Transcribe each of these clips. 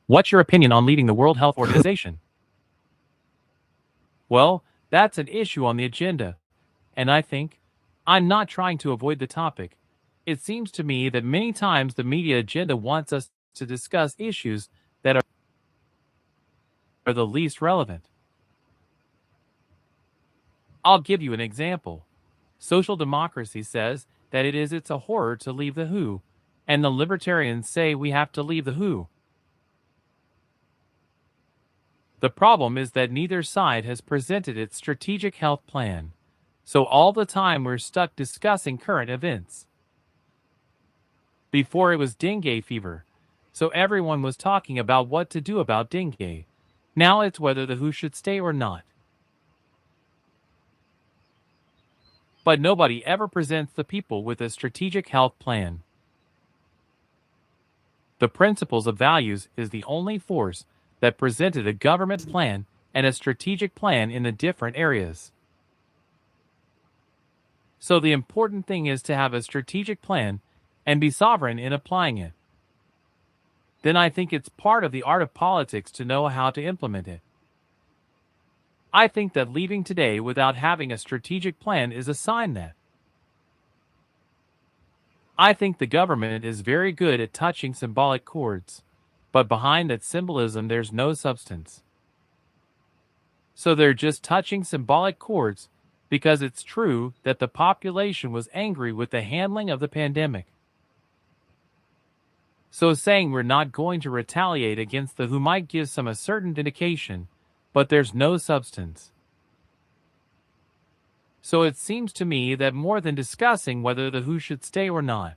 What's your opinion on leaving the World Health Organization? Well, that's an issue on the agenda, and I'm not trying to avoid the topic. It seems to me that many times the media agenda wants us to discuss issues that are the least relevant. I'll give you an example. Social democracy says that it's a horror to leave the WHO, and the libertarians say we have to leave the WHO. The problem is that neither side has presented its strategic health plan, so all the time we're stuck discussing current events. Before it was dengue fever, so everyone was talking about what to do about dengue. Now it's whether the WHO should stay or not. But nobody ever presents the people with a strategic health plan. The principles of values is the only force that presented a government plan and a strategic plan in the different areas. So the important thing is to have a strategic plan and be sovereign in applying it. Then I think it's part of the art of politics to know how to implement it. I think that leaving today without having a strategic plan is a sign that I think the government is very good at touching symbolic chords, but behind that symbolism there's no substance. So they're just touching symbolic chords because it's true that the population was angry with the handling of the pandemic. So saying we're not going to retaliate against the WHO might give some a certain indication, but there's no substance. So it seems to me that more than discussing whether the WHO should stay or not,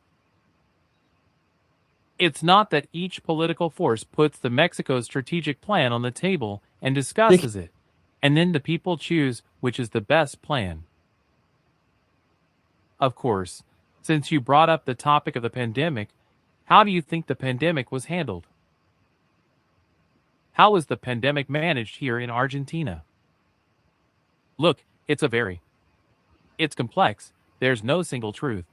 it's not that each political force puts the Mexico strategic plan on the table and discusses it, and then the people choose which is the best plan. Of course, since you brought up the topic of the pandemic, how do you think the pandemic was handled? How was the pandemic managed here in Argentina? Look, it's complex. There's no single truth.